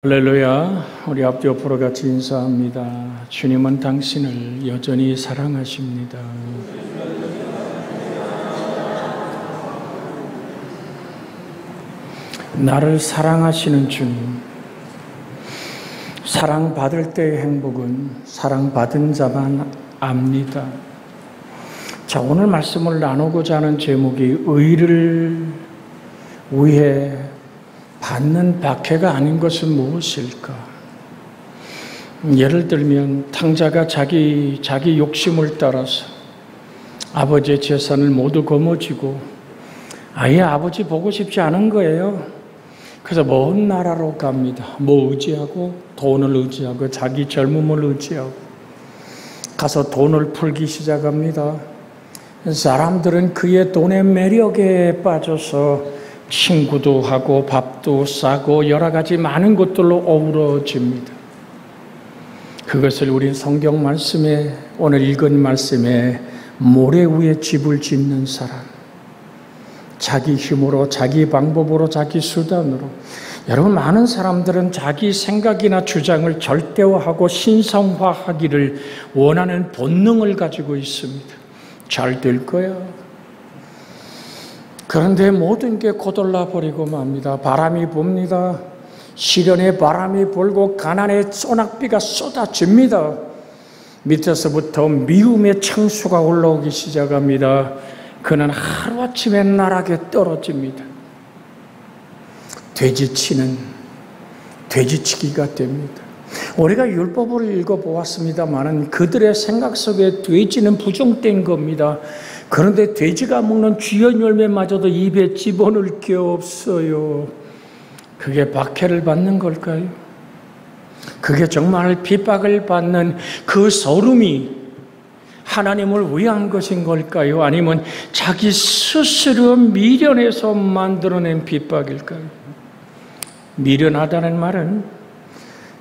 할렐루야. 우리 앞뒤 옆으로 같이 인사합니다. 주님은 당신을 여전히 사랑하십니다. 나를 사랑하시는 주님, 사랑받을 때의 행복은 사랑받은 자만 압니다. 자, 오늘 말씀을 나누고자 하는 제목이 의를 위해 받는 박해가 아닌 것은 무엇일까? 예를 들면 탕자가 자기 욕심을 따라서 아버지의 재산을 모두 거머쥐고 아예 아버지 보고 싶지 않은 거예요. 그래서 먼 나라로 갑니다. 뭐 의지하고? 돈을 의지하고 자기 젊음을 의지하고 가서 돈을 풀기 시작합니다. 사람들은 그의 돈의 매력에 빠져서 친구도 하고 밥도 싸고 여러 가지 많은 것들로 어우러집니다. 그것을 우리 성경 말씀에, 오늘 읽은 말씀에 모래 위에 집을 짓는 사람, 자기 힘으로, 자기 방법으로, 자기 수단으로. 여러분, 많은 사람들은 자기 생각이나 주장을 절대화하고 신성화하기를 원하는 본능을 가지고 있습니다. 잘 될 거야. 그런데 모든 게 고돌라 버리고 맙니다. 바람이 붑니다. 시련의 바람이 불고 가난의 소낙비가 쏟아집니다. 밑에서부터 미움의 창수가 올라오기 시작합니다. 그는 하루아침에 나락에 떨어집니다. 돼지치기가 됩니다. 우리가 율법을 읽어보았습니다마는 그들의 생각 속에 돼지는 부정된 겁니다. 그런데 돼지가 먹는 쥐의 열매마저도 입에 집어넣을 게 없어요. 그게 박해를 받는 걸까요? 그게 정말 핍박을 받는 그 서름이 하나님을 위한 것인 걸까요? 아니면 자기 스스로 미련해서 만들어낸 핍박일까요? 미련하다는 말은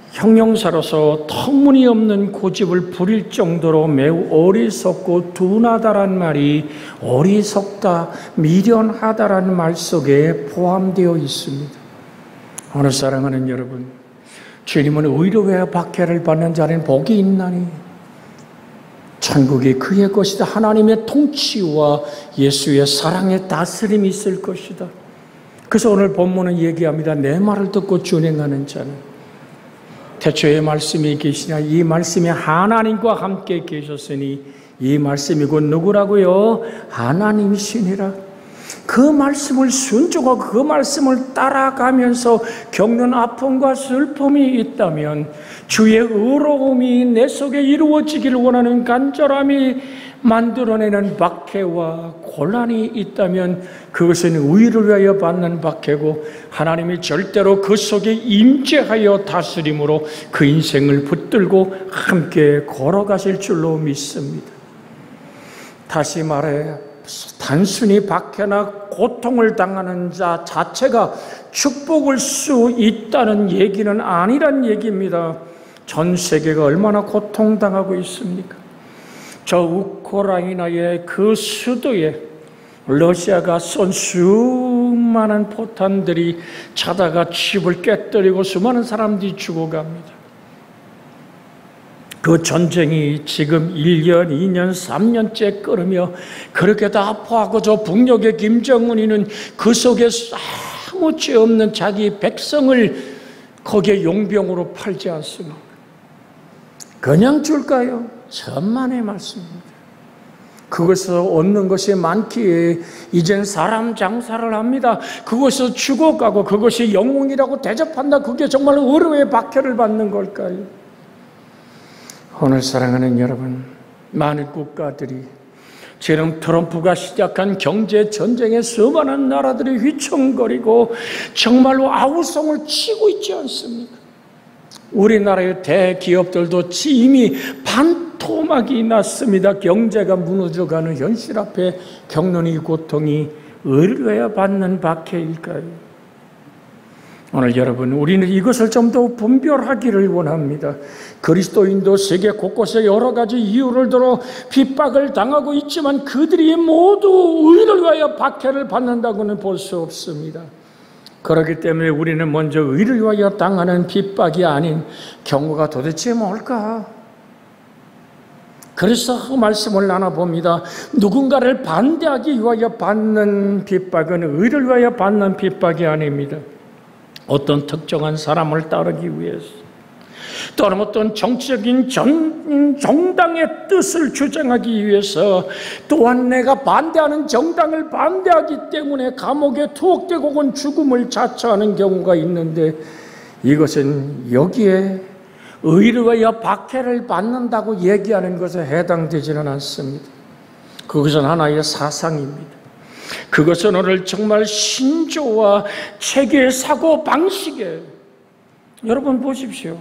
형용사로서 터무니없는 고집을 부릴 정도로 매우 어리석고 둔하다란 말이 어리석다, 미련하다라는 말 속에 포함되어 있습니다. 오늘 사랑하는 여러분, 주님은 의로 왜 박해를 받는 자는 복이 있나니? 천국이 그의 것이다. 하나님의 통치와 예수의 사랑의 다스림이 있을 것이다. 그래서 오늘 본문은 얘기합니다. 내 말을 듣고 준행하는 자는 태초에 말씀이 계시냐? 이 말씀이 하나님과 함께 계셨으니 이 말씀이 곧 누구라고요? 하나님이시니라. 그 말씀을 순종하고 그 말씀을 따라가면서 겪는 아픔과 슬픔이 있다면, 주의 의로움이 내 속에 이루어지기를 원하는 간절함이 만들어내는 박해와 곤란이 있다면 그것은 의를 위하여 받는 박해고, 하나님이 절대로 그 속에 임재하여 다스림으로 그 인생을 붙들고 함께 걸어가실 줄로 믿습니다. 다시 말해, 단순히 박해나 고통을 당하는 자 자체가 축복일 수 있다는 얘기는 아니란 얘기입니다. 전 세계가 얼마나 고통당하고 있습니까? 저 우크라이나의 그 수도에 러시아가 쏜 수많은 포탄들이 자다가 집을 깨뜨리고 수많은 사람들이 죽어갑니다. 그 전쟁이 지금 1년, 2년, 3년째 끓으며 그렇게도 아파하고, 저 북녘의 김정은이는 그 속에 아무 죄 없는 자기 백성을 거기에 용병으로 팔지 않습니까? 그냥 줄까요? 천만의 말씀입니다. 그것에서 얻는 것이 많기에 이젠 사람 장사를 합니다. 그것에서 죽어가고 그것이 영웅이라고 대접한다. 그게 정말 의로의 박해를 받는 걸까요? 오늘 사랑하는 여러분, 많은 국가들이 지금 트럼프가 시작한 경제 전쟁에 수많은 나라들이 휘청거리고 정말로 아우성을 치고 있지 않습니까? 우리나라의 대기업들도 이미 반토막이 났습니다. 경제가 무너져가는 현실 앞에 겪는 이 고통이 의를 받는 박해일까요? 오늘 여러분, 우리는 이것을 좀 더 분별하기를 원합니다. 그리스도인도 세계 곳곳에 여러 가지 이유를 들어 핍박을 당하고 있지만 그들이 모두 의를 위하여 박해를 받는다고는 볼 수 없습니다. 그렇기 때문에 우리는 먼저 의를 위하여 당하는 핍박이 아닌 경우가 도대체 뭘까? 그래서 그 말씀을 나눠봅니다. 누군가를 반대하기 위하여 받는 핍박은 의를 위하여 받는 핍박이 아닙니다. 어떤 특정한 사람을 따르기 위해서, 또는 어떤 정치적인 정당의 뜻을 주장하기 위해서, 또한 내가 반대하는 정당을 반대하기 때문에 감옥에 투옥되고 혹은 죽음을 자처하는 경우가 있는데, 이것은 여기에 의를 위하여 박해를 받는다고 얘기하는 것에 해당되지는 않습니다. 그것은 하나의 사상입니다. 그것은 오늘 정말 신조와 체계 사고 방식에, 여러분 보십시오.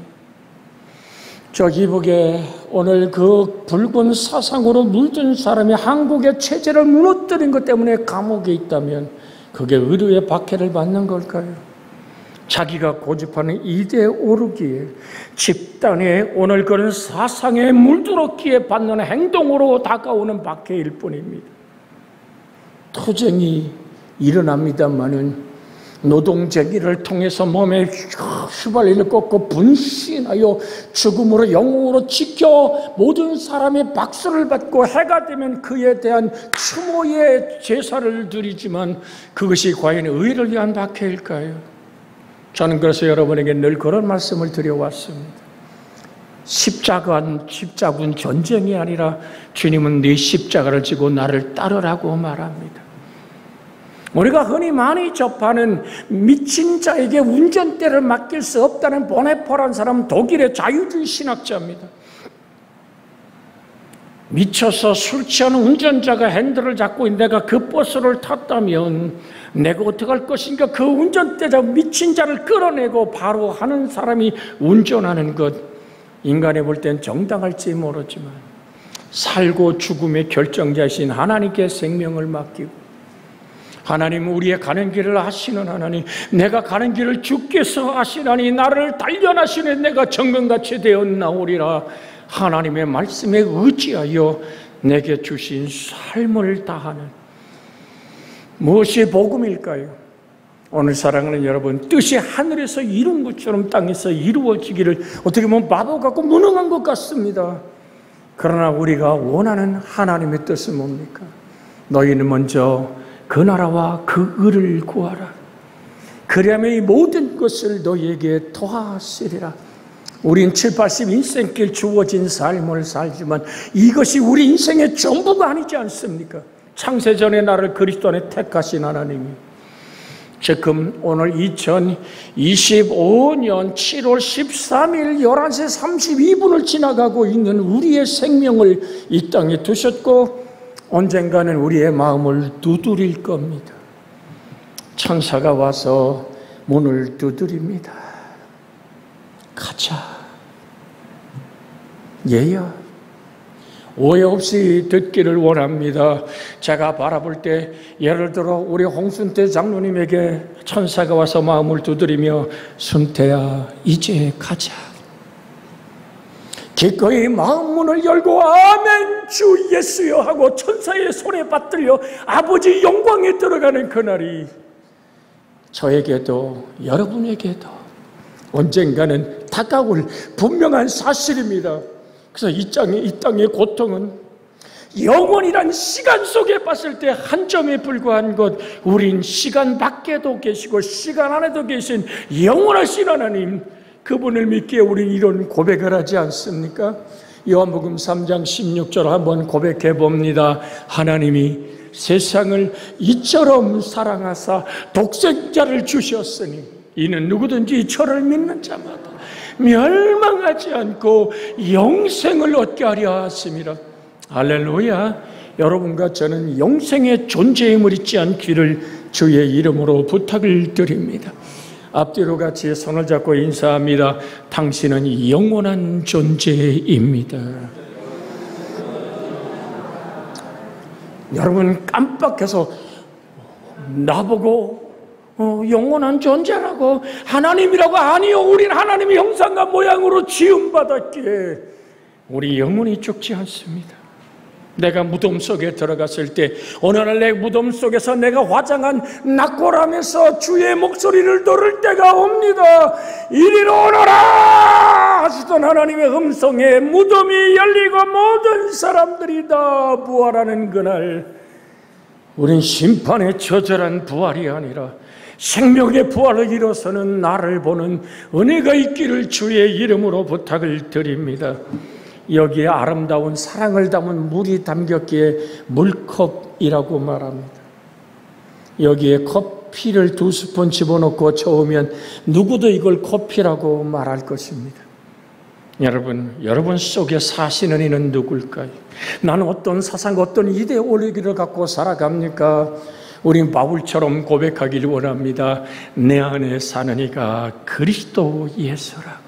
저 이북에 오늘 그 붉은 사상으로 물든 사람이 한국의 체제를 무너뜨린 것 때문에 감옥에 있다면 그게 의료의 박해를 받는 걸까요? 자기가 고집하는 이데에 오르기에, 집단에 오늘 그런 사상에 물들었기에 받는 행동으로 다가오는 박해일 뿐입니다. 투쟁이 일어납니다마는 노동쟁의를 통해서 몸에 휘발유를 꽂고 분신하여 죽음으로 영웅으로 지켜 모든 사람의 박수를 받고 해가 되면 그에 대한 추모의 제사를 드리지만 그것이 과연 의를 위한 박해일까요? 저는 그래서 여러분에게 늘 그런 말씀을 드려왔습니다. 십자군 전쟁이 아니라 주님은 네 십자가를 지고 나를 따르라고 말합니다. 우리가 흔히 많이 접하는 미친 자에게 운전대를 맡길 수 없다는 보네포라는 사람은 독일의 자유주의 신학자입니다. 미쳐서 술 취한 운전자가 핸들을 잡고 내가 그 버스를 탔다면 내가 어떡할 것인가, 그 운전대자 미친 자를 끌어내고 바로 하는 사람이 운전하는 것, 인간이 볼 땐 정당할지 모르지만 살고 죽음의 결정자이신 하나님께 생명을 맡기고, 하나님은 우리의 가는 길을 아시는 하나님, 내가 가는 길을 주께서 아시나니 나를 단련하시는 내가 정금같이 되었나오리라, 하나님의 말씀에 의지하여 내게 주신 삶을 다하는, 무엇이 복음일까요? 오늘 사랑하는 여러분, 뜻이 하늘에서 이룬 것처럼 땅에서 이루어지기를 어떻게 보면 바보 같고 무능한 것 같습니다. 그러나 우리가 원하는 하나님의 뜻은 뭡니까? 너희는 먼저 그 나라와 그 의를 구하라. 그리하면 이 모든 것을 너희에게 더하시리라. 우린 7, 80 인생길 주어진 삶을 살지만 이것이 우리 인생의 전부가 아니지 않습니까? 창세전에 나를 그리스도 안에 택하신 하나님이 지금 오늘 2025년 7월 13일 11시 32분을 지나가고 있는 우리의 생명을 이 땅에 두셨고 언젠가는 우리의 마음을 두드릴 겁니다. 천사가 와서 문을 두드립니다. 가자. 얘야. 오해 없이 듣기를 원합니다. 제가 바라볼 때 예를 들어 우리 홍순태 장로님에게 천사가 와서 마음을 두드리며 순태야 이제 가자. 기꺼이 마음 문을 열고 아멘 주 예수여 하고 천사의 손에 받들려 아버지 영광에 들어가는 그날이 저에게도 여러분에게도 언젠가는 다가올 분명한 사실입니다. 그래서 이 땅의 고통은 영원이란 시간 속에 봤을 때 한 점에 불과한 것, 우린 시간 밖에도 계시고 시간 안에도 계신 영원하신 하나님, 그분을 믿기에 우린 이런 고백을 하지 않습니까? 요한복음 3장 16절 한번 고백해 봅니다. 하나님이 세상을 이처럼 사랑하사 독생자를 주셨으니 이는 누구든지 저를 믿는 자마다 멸망하지 않고 영생을 얻게 하려 하심이라. 할렐루야. 여러분과 저는 영생의 존재임을 잊지 않기를 주의 이름으로 부탁을 드립니다. 앞뒤로 같이 손을 잡고 인사합니다. 당신은 영원한 존재입니다. 여러분 깜빡해서 나보고 영원한 존재라고 하나님이라고. 아니요, 우린 하나님의 형상과 모양으로 지음받았기에 우리 영원히 죽지 않습니다. 내가 무덤 속에 들어갔을 때 어느 날 내 무덤 속에서 내가 화장한 낙골함에서 주의 목소리를 들을 때가 옵니다. 이리로 오너라 하시던 하나님의 음성에 무덤이 열리고 모든 사람들이 다 부활하는 그날, 우린 심판의 처절한 부활이 아니라 생명의 부활을 이뤄서는 나를 보는 은혜가 있기를 주의 이름으로 부탁을 드립니다. 여기에 아름다운 사랑을 담은 물이 담겼기에 물컵이라고 말합니다. 여기에 커피를 2스푼 집어넣고 저으면 누구도 이걸 커피라고 말할 것입니다. 여러분 속에 사시는 이는 누굴까요? 나는 어떤 사상, 어떤 이데올로기를 갖고 살아갑니까? 우린 바울처럼 고백하기를 원합니다. 내 안에 사는 이가 그리스도 예수라고.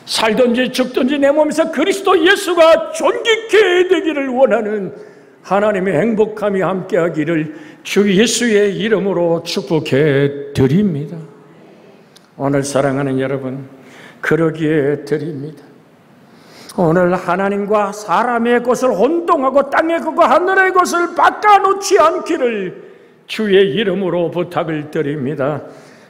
살든지 죽든지 내 몸에서 그리스도 예수가 존귀케 되기를 원하는 하나님의 행복함이 함께하기를 주 예수의 이름으로 축복해 드립니다. 오늘 사랑하는 여러분, 그러기에 드립니다. 오늘 하나님과 사람의 것을 혼동하고 땅의 것과 하늘의 것을 바꿔놓지 않기를 주의 이름으로 부탁을 드립니다.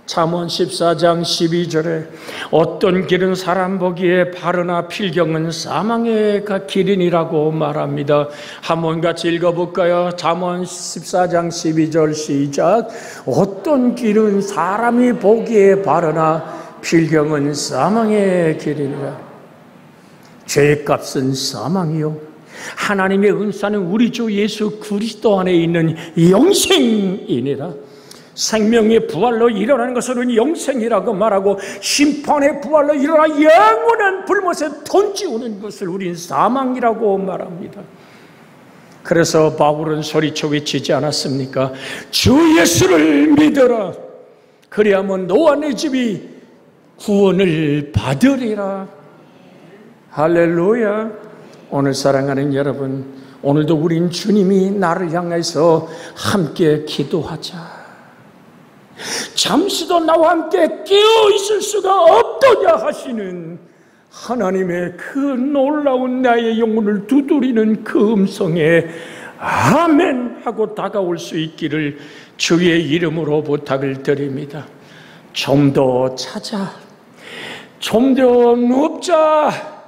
잠언 14장 12절에 어떤 길은 사람 보기에 바르나 필경은 사망의 길이니라고 말합니다. 한번 같이 읽어볼까요? 잠언 14장 12절 시작. 어떤 길은 사람이 보기에 바르나 필경은 사망의 길이니라. 죄의 값은 사망이요, 하나님의 은사는 우리 주 예수 그리스도 안에 있는 영생이니라. 생명의 부활로 일어나는 것은 영생이라고 말하고, 심판의 부활로 일어나 영원한 불못에 던지우는 것을 우린 사망이라고 말합니다. 그래서 바울은 소리쳐 외치지 않았습니까? 주 예수를 믿어라, 그리하면 너와 내 집이 구원을 받으리라. 할렐루야. 오늘 사랑하는 여러분, 오늘도 우린 주님이 나를 향해서 함께 기도하자, 잠시도 나와 함께 깨어 있을 수가 없더냐 하시는 하나님의 그 놀라운 나의 영혼을 두드리는 그 음성에 아멘 하고 다가올 수 있기를 주의 이름으로 부탁을 드립니다. 좀 더 찾아, 좀 더 눕자.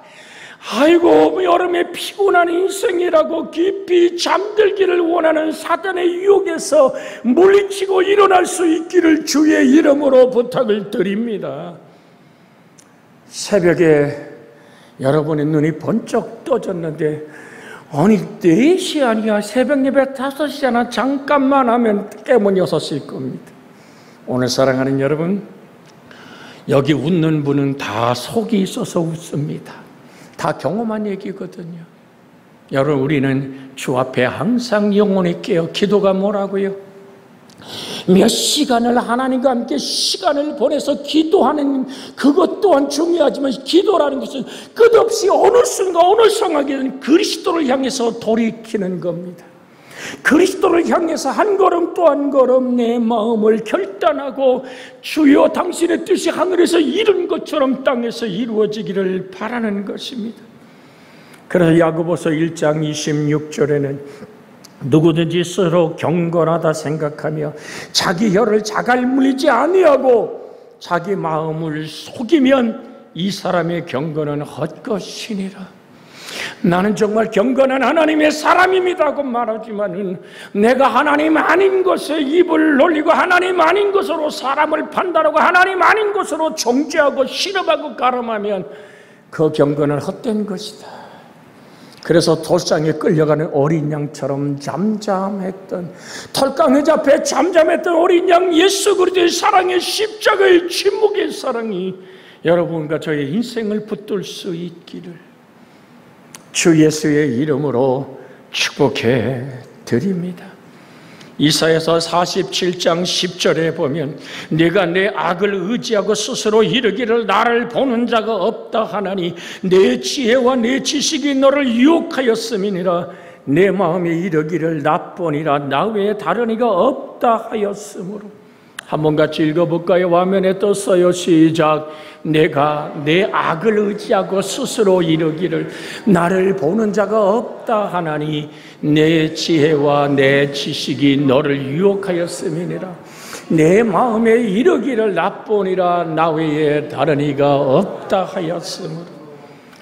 아이고, 여름에 피곤한 인생이라고 깊이 잠들기를 원하는 사단의 유혹에서 물리치고 일어날 수 있기를 주의 이름으로 부탁을 드립니다. 새벽에 여러분의 눈이 번쩍 떠졌는데, 아니 4시 아니야, 새벽 예배 5시잖아, 잠깐만 하면 깨면 6시일 겁니다. 오늘 사랑하는 여러분, 여기 웃는 분은 다 속이 있어서 웃습니다. 다 경험한 얘기거든요. 여러분, 우리는 주 앞에 항상 영혼이 깨어, 기도가 뭐라고요? 몇 시간을 하나님과 함께 시간을 보내서 기도하는 그것 또한 중요하지만, 기도라는 것은 끝없이 어느 순간 어느 상황에는 그리스도를 향해서 돌이키는 겁니다. 그리스도를 향해서 한 걸음 또 한 걸음 내 마음을 결단하고, 주여 당신의 뜻이 하늘에서 이룬 것처럼 땅에서 이루어지기를 바라는 것입니다. 그래서 야고보서 1장 26절에는 누구든지 스스로 경건하다 생각하며 자기 혀를 자갈 물리지 아니하고 자기 마음을 속이면 이 사람의 경건은 헛것이니라. 나는 정말 경건한 하나님의 사람입니다 하고 말하지만은, 내가 하나님 아닌 것에 입을 놀리고 하나님 아닌 것으로 사람을 판단하고 하나님 아닌 것으로 정죄하고 실험하고 가름하면 그 경건은 헛된 것이다. 그래서 돌상에 끌려가는 어린 양처럼 잠잠했던, 털강에 잡혀 잠잠했던 어린 양 예수 그리스도의 사랑의 십자가의 침묵의 사랑이 여러분과 저의 인생을 붙들 수 있기를 주 예수의 이름으로 축복해 드립니다. 이사야서 47장 10절에 보면, 네가 내 악을 의지하고 스스로 이르기를 나를 보는 자가 없다 하나니 내 지혜와 내 지식이 너를 유혹하였음이니라. 내 마음이 이르기를 나뿐이라 나 외에 다른 이가 없다 하였으므로. 한번 같이 읽어볼까요? 화면에 떴어요. 시작. 내가 내 악을 의지하고 스스로 이르기를 나를 보는 자가 없다 하나니 내 지혜와 내 지식이 너를 유혹하였음이니라. 내 마음에 이르기를 나뿐이라 나 외에 다른 이가 없다 하였으므로.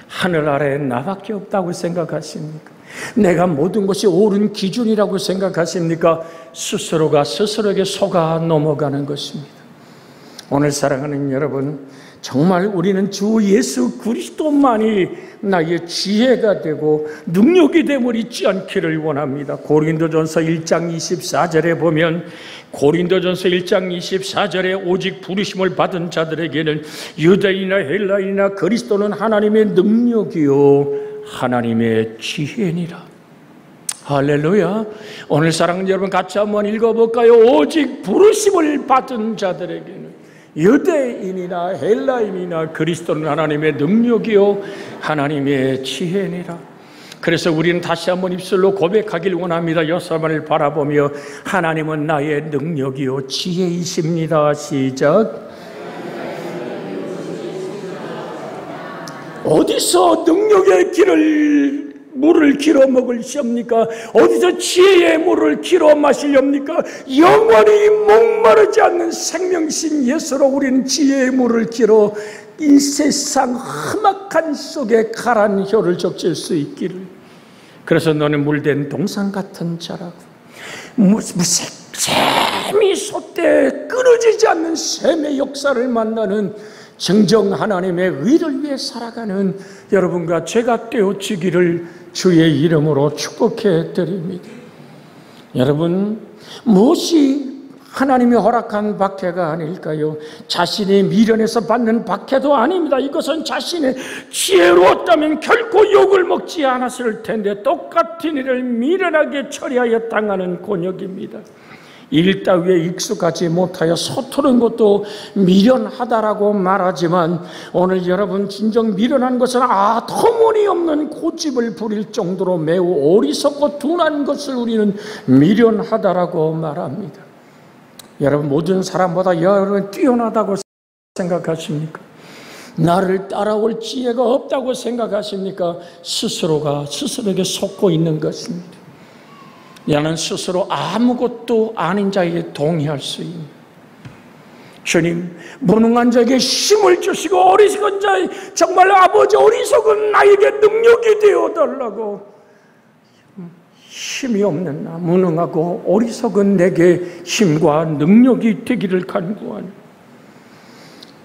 하늘 아래 나밖에 없다고 생각하십니까? 내가 모든 것이 옳은 기준이라고 생각하십니까? 스스로가 스스로에게 속아 넘어가는 것입니다. 오늘 사랑하는 여러분, 정말 우리는 주 예수 그리스도만이 나의 지혜가 되고 능력이 됨을 잊지 않기를 원합니다. 고린도전서 1장 24절에 보면, 고린도전서 1장 24절에 오직 부르심을 받은 자들에게는 유대인이나 헬라인이나 그리스도는 하나님의 능력이요 하나님의 지혜니라. 할렐루야. 오늘 사랑하는 여러분, 같이 한번 읽어볼까요? 오직 부르심을 받은 자들에게는 유대인이나 헬라인이나 그리스도는 하나님의 능력이요 하나님의 지혜니라. 그래서 우리는 다시 한번 입술로 고백하길 원합니다. 여호와를 바라보며 하나님은 나의 능력이요 지혜이십니다. 시작. 어디서 능력의 길을 물을 길어 먹으렵니까? 어디서 지혜의 물을 길어 마시렵니까? 영원히 목마르지 않는 생명신 예수로 우리는 지혜의 물을 길어 이 세상 험악한 속에 가란 혀를 적실 수 있기를. 그래서 너는 물된 동상 같은 자라고, 샘이 솟되 끊어지지 않는 샘의 역사를 만나는 정정 하나님의 의를 위해 살아가는 여러분과 제가 되어지기를 주의 이름으로 축복해 드립니다. 여러분, 무엇이 하나님이 허락한 박해가 아닐까요? 자신의 미련에서 받는 박해도 아닙니다. 이것은 자신의 지혜로웠다면 결코 욕을 먹지 않았을 텐데 똑같은 일을 미련하게 처리하여 당하는 곤욕입니다. 일 따위에 익숙하지 못하여 서투른 것도 미련하다라고 말하지만, 오늘 여러분, 진정 미련한 것은 터무니없는 고집을 부릴 정도로 매우 어리석고 둔한 것을 우리는 미련하다라고 말합니다. 여러분, 모든 사람보다 여러분 뛰어나다고 생각하십니까? 나를 따라올 지혜가 없다고 생각하십니까? 스스로가 스스로에게 속고 있는 것입니다. 나는 스스로 아무것도 아닌 자에게 동의할 수 있는, 주님, 무능한 자에게 힘을 주시고 어리석은 자의 정말 아버지 어리석은 나에게 능력이 되어달라고. 힘이 없는 나, 무능하고 어리석은 내게 힘과 능력이 되기를 간구하니.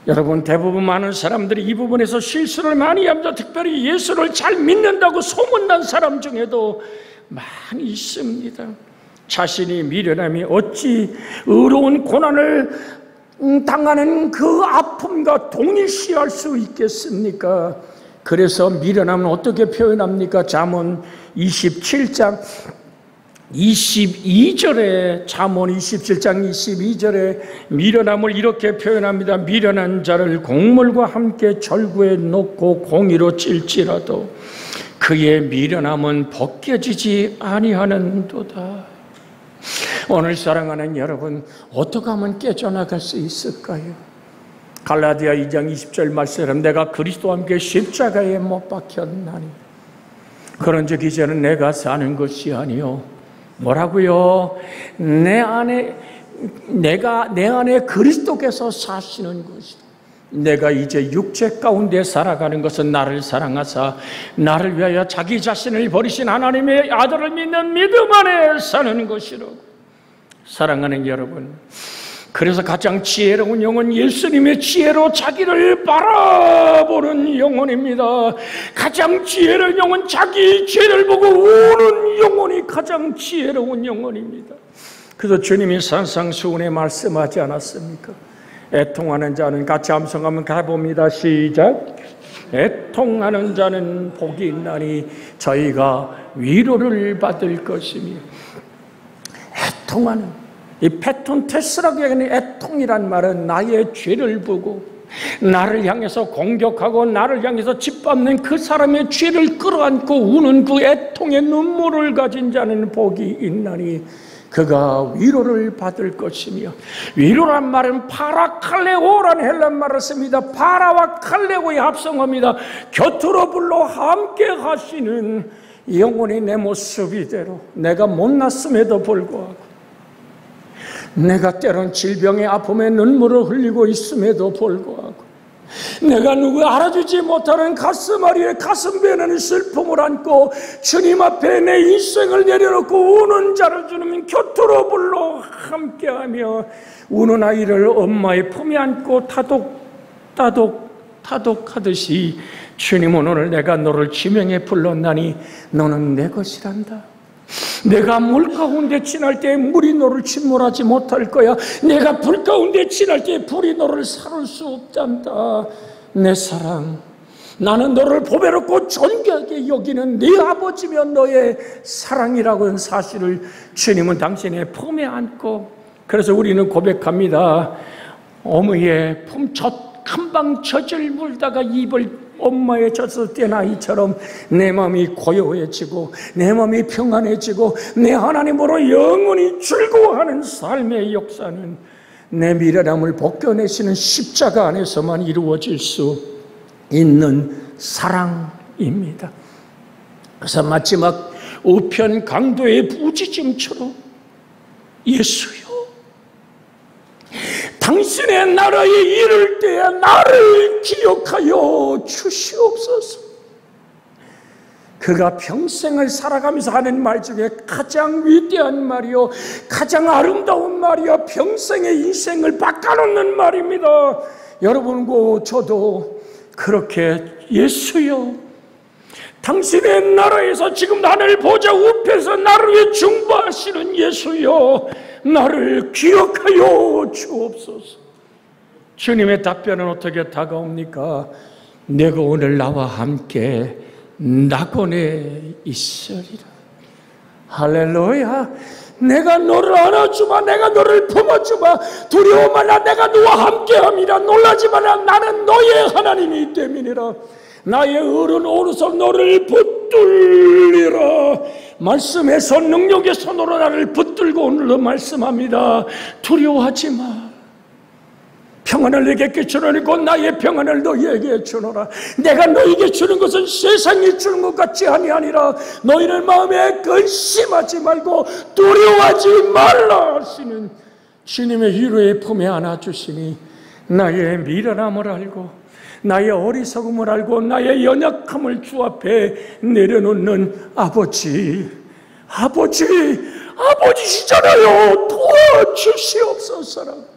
여러분, 대부분 많은 사람들이 이 부분에서 실수를 많이 합니다. 특별히 예수를 잘 믿는다고 소문난 사람 중에도 많이 있습니다. 자신이 미련함이 어찌 의로운 고난을 당하는 그 아픔과 동일시할 수 있겠습니까? 그래서 미련함은 어떻게 표현합니까? 잠언 27장 22절에, 잠언 27장 22절에 미련함을 이렇게 표현합니다. 미련한 자를 곡물과 함께 절구에 놓고 공의로 찔지라도 그의 미련함은 벗겨지지 아니하는도다. 오늘 사랑하는 여러분, 어떻게 하면 깨져나갈 수 있을까요? 갈라디아 2장 20절 말씀처럼 내가 그리스도와 함께 십자가에 못 박혔나니 그런즉 이제는 내가 사는 것이 아니요, 뭐라고요? 내 안에 그리스도께서 사시는 것이다. 내가 이제 육체 가운데 살아가는 것은 나를 사랑하사 나를 위하여 자기 자신을 버리신 하나님의 아들을 믿는 믿음 안에 사는 것이라고. 사랑하는 여러분, 그래서 가장 지혜로운 영혼, 예수님의 지혜로 자기를 바라보는 영혼입니다. 가장 지혜로운 영혼, 자기 죄를 보고 우는 영혼이 가장 지혜로운 영혼입니다. 그래서 주님이 산상수훈에 말씀하지 않았습니까? 애통하는 자는, 같이 함성하면 가봅니다. 시작. 애통하는 자는 복이 있나니 저희가 위로를 받을 것이며. 애통하는, 이 페톤테스라고 하는 애통이란 말은 나의 죄를 보고 나를 향해서 공격하고 나를 향해서 짓밟는 그 사람의 죄를 끌어안고 우는 그 애통의 눈물을 가진 자는 복이 있나니 그가 위로를 받을 것이며, 위로란 말은 파라칼레오라는 헬란 말을 씁니다. 파라와 칼레오의 합성어입니다. 곁으로 불러 함께 하시는 영원히 내 모습이대로 내가 못났음에도 불구하고, 내가 때론 질병의 아픔에 눈물을 흘리고 있음에도 불구하고, 내가 누구 알아주지 못하는 가슴 아리에 가슴 베는 슬픔을 안고 주님 앞에 내 인생을 내려놓고 우는 자를 주님 곁으로 불러 함께하며, 우는 아이를 엄마의 품에 안고 타독하듯이 주님은 오늘 내가 너를 지명해 불렀나니 너는 내 것이란다. 내가 물 가운데 지날 때 물이 너를 침몰하지 못할 거야. 내가 불 가운데 지날 때 불이 너를 사를 수 없단다. 내 사랑, 나는 너를 보배롭고 존귀하게 여기는 네 아버지며 너의 사랑이라고 하는 사실을 주님은 당신의 품에 안고, 그래서 우리는 고백합니다. 어머니의 품첫 한방 젖을 물다가 입을 엄마의 젖을 뗀 아이처럼 내 마음이 고요해지고 내 마음이 평안해지고 내 하나님으로 영원히 즐거워하는 삶의 역사는 내 미련함을 벗겨내시는 십자가 안에서만 이루어질 수 있는 사랑입니다. 그래서 마지막 우편 강도의 부지짐처럼 예수여, 당신의 나라에 이를 때에 나를 기억하여 주시옵소서. 그가 평생을 살아가면서 하는 말 중에 가장 위대한 말이요, 가장 아름다운 말이요, 평생의 인생을 바꿔놓는 말입니다. 여러분과 저도 그렇게 예수여, 당신의 나라에서 지금 나를 보좌 우편에서 나를 위해 중보하시는 예수여, 나를 기억하여 주옵소서. 주님의 답변은 어떻게 다가옵니까? 내가 오늘 나와 함께 낙원에 있으리라. 할렐루야. 내가 너를 안아주마, 내가 너를 품어주마. 두려워 말라, 내가 너와 함께함이라. 놀라지 말라, 나는 너의 하나님이 됨이니라. 나의 어른 오른손 너를 붙들리라. 말씀의 손, 능력의 손으로 나를 붙들고 오늘도 말씀합니다. 두려워하지 마. 평안을 내게 주노니 곧 나의 평안을 너희에게 주노라. 내가 너희에게 주는 것은 세상이 주는 것 같지 아니하니라. 너희는 마음에 근심하지 말고 두려워하지 말라 하시는 주님의 위로의 품에 안아주시니, 나의 미련함을 알고 나의 어리석음을 알고 나의 연약함을 주 앞에 내려놓는 아버지시잖아요. 도와주시옵소서.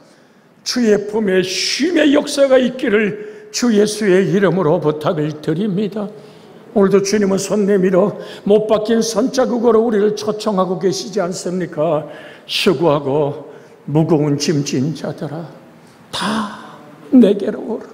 주의 품에 쉼의 역사가 있기를 주 예수의 이름으로 부탁을 드립니다. 오늘도 주님은 손 내밀어 못 박힌 손자국으로 우리를 초청하고 계시지 않습니까? 수고하고 무거운 짐진 자들아, 다 내게로 오라.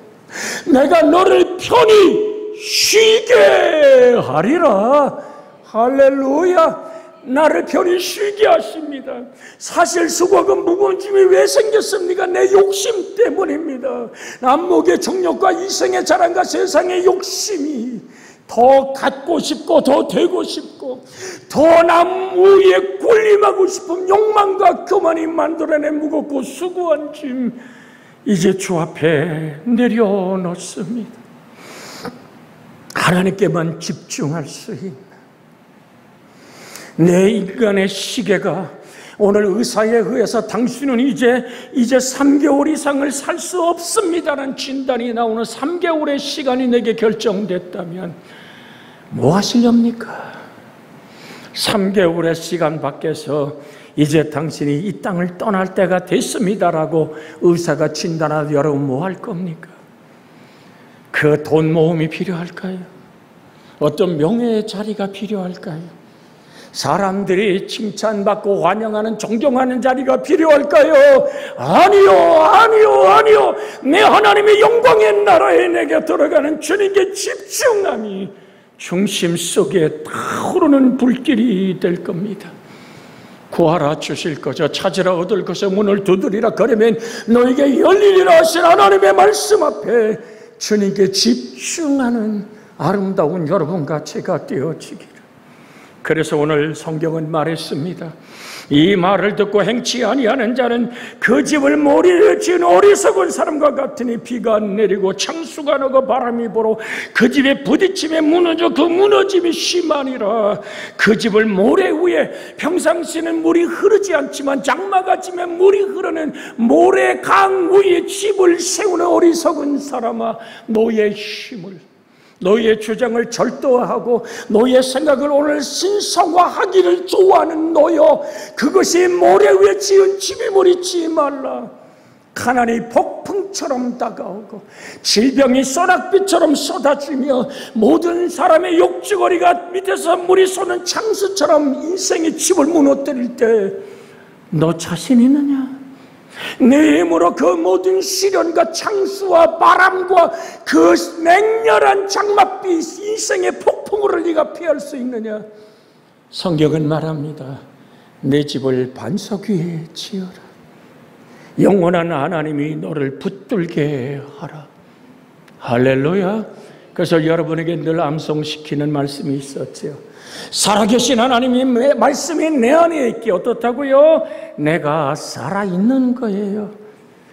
내가 너를 편히 쉬게 하리라. 할렐루야. 나를 편히 쉬게 하십니다. 사실 수고하고 무거운 짐이 왜 생겼습니까? 내 욕심 때문입니다. 안목의 정욕과 이생의 자랑과 세상의 욕심이 더 갖고 싶고 더 되고 싶고 더 남 위에 군림하고 싶은 욕망과 교만이 만들어낸 무겁고 수고한 짐, 이제 주 앞에 내려놓습니다. 하나님께만 집중할 수 있는 내 인간의 시계가 오늘 의사에 의해서 당신은 이제 3개월 이상을 살 수 없습니다라는 진단이 나오는 3개월의 시간이 내게 결정됐다면 뭐 하시렵니까? 3개월의 시간 밖에서 이제 당신이 이 땅을 떠날 때가 됐습니다라고 의사가 진단하도 여러분 뭐 할 겁니까? 그 돈 모음이 필요할까요? 어떤 명예의 자리가 필요할까요? 사람들이 칭찬받고 환영하는, 존경하는 자리가 필요할까요? 아니요. 내 하나님의 영광의 나라에 내게 들어가는 주님께 집중함이 중심 속에 타오르는 불길이 될 겁니다. 구하라 주실 거죠. 찾으라 얻을 것을 문을 두드리라 걸으면 너에게 열리리라 하신 하나님의 말씀 앞에 주님께 집중하는 아름다운 여러분과 제가 되어지기를 그래서 오늘 성경은 말했습니다. 이 말을 듣고 행치 아니하는 자는 그 집을 모래에 지은 어리석은 사람과 같으니 비가 내리고 창수가 나고 바람이 불어 그 집에 부딪힘에 무너져 그 무너짐이 심하니라. 그 집을 모래 위에 평상시에는 물이 흐르지 않지만 장마가 지면 물이 흐르는 모래강 위에 집을 세우는 어리석은 사람아, 너의 힘을, 너의 주장을 절도하고 너의 생각을 오늘 신성화하기를 좋아하는 너여, 그것이 모래 위에 지은 집이 무리지 말라. 가난이 폭풍처럼 다가오고 질병이 소낙비처럼 쏟아지며 모든 사람의 욕주거리가 밑에서 물이 솟는 창수처럼 인생의 집을 무너뜨릴 때 너 자신 있느냐? 내 힘으로 그 모든 시련과 창수와 바람과 그 맹렬한 장맛비 인생의 폭풍우를 네가 피할 수 있느냐? 성경은 말합니다. 내 집을 반석 위에 지어라. 영원한 하나님이 너를 붙들게 하라. 할렐루야. 그래서 여러분에게 늘 암송시키는 말씀이 있었죠. 살아계신 하나님의 말씀이 내 안에 있기 어떻다고요? 내가 살아있는 거예요.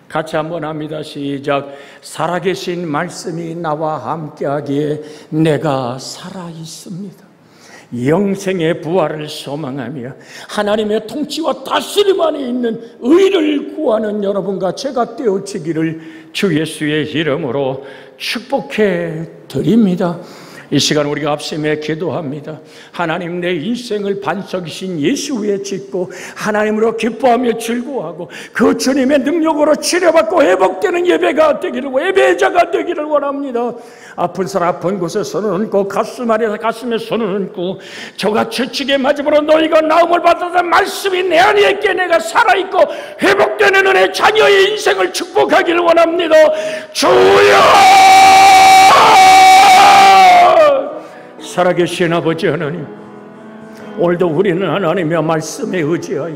같이 한번 합니다. 시작. 살아계신 말씀이 나와 함께하기에 내가 살아있습니다. 영생의 부활을 소망하며 하나님의 통치와 다스림 안에 있는 의를 구하는 여러분과 제가 되어지기를 주 예수의 이름으로 축복해 드립니다. 이 시간 우리가 앞서며 기도합니다. 하나님, 내 인생을 반석이신 예수 위에 짓고 하나님으로 기뻐하며 즐거워하고 그 주님의 능력으로 치료받고 회복되는 예배가 되기를, 예배자가 되기를 원합니다. 아픈 사람 아픈 곳에 손을 얹고 가슴 아래서 가슴에 손을 얹고 저가 채찍에 맞음으로 너희가 나음을 받아서 말씀이 내 안에 있게 내가 살아있고 회복되는 은혜 자녀의 인생을 축복하기를 원합니다. 주여! 살아계신 아버지 하나님, 오늘도 우리는 하나님의 말씀에 의지하여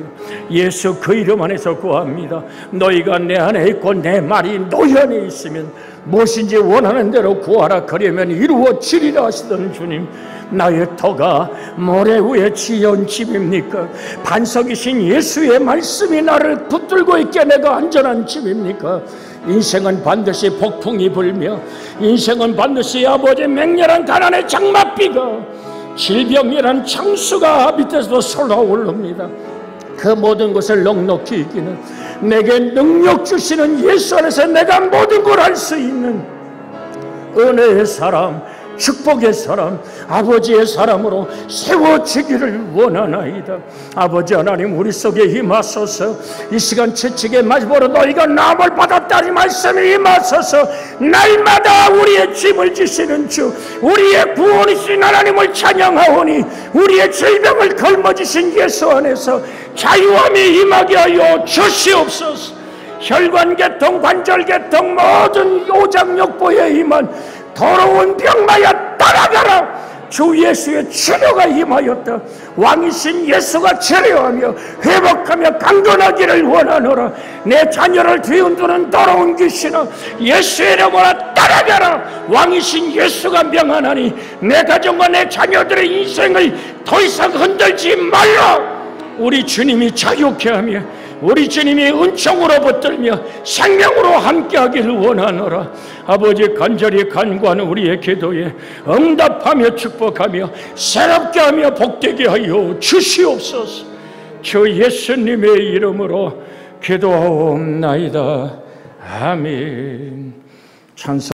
예수 그 이름 안에서 구합니다. 너희가 내 안에 있고 내 말이 너희 안에 있으면 무엇인지 원하는 대로 구하라. 그러면 이루어지리라 하시던 주님, 나의 터가 모래 위에 지은 집입니까? 반석이신 예수의 말씀이 나를 붙들고 있게 내가 안전한 집입니까? 인생은 반드시 폭풍이 불며 인생은 반드시 아버지의 맹렬한 가난의 장맛비가 질병이란 창수가 밑에서 솟아오릅니다. 그 모든 것을 넉넉히 이기는 내게 능력 주시는 예수 안에서 내가 모든 걸 할 수 있는 은혜의 사람, 축복의 사람, 아버지의 사람으로 세워지기를 원하나이다. 아버지 하나님, 우리 속에 임하소서. 이 시간 채찍에 맞으므로 너희가 나음을 받았다니 말씀이 임하소서. 날마다 우리의 짐을 지시는 주, 우리의 구원이신 하나님을 찬양하오니 우리의 질병을 걸머지신 예수 안에서 자유함이 임하게 하여 주시옵소서. 혈관계통, 관절계통, 모든 오장육부에 임한 더러운 병마야 떠나가라. 주 예수의 치료가 임하였다. 왕이신 예수가 치료하며 회복하며 강건하기를 원하노라. 내 자녀를 뒤흔드는 더러운 귀신아, 예수의 이름으로 떠나가라. 왕이신 예수가 명하나니 내 가정과 내 자녀들의 인생을 더 이상 흔들지 말라. 우리 주님이 자유케 하며 우리 주님이 은총으로 붙들며 생명으로 함께하기를 원하노라. 아버지, 간절히 간구하는 우리의 기도에 응답하며 축복하며 새롭게 하며 복되게 하여 주시옵소서. 주 예수님의 이름으로 기도하옵나이다. 아멘. 찬송.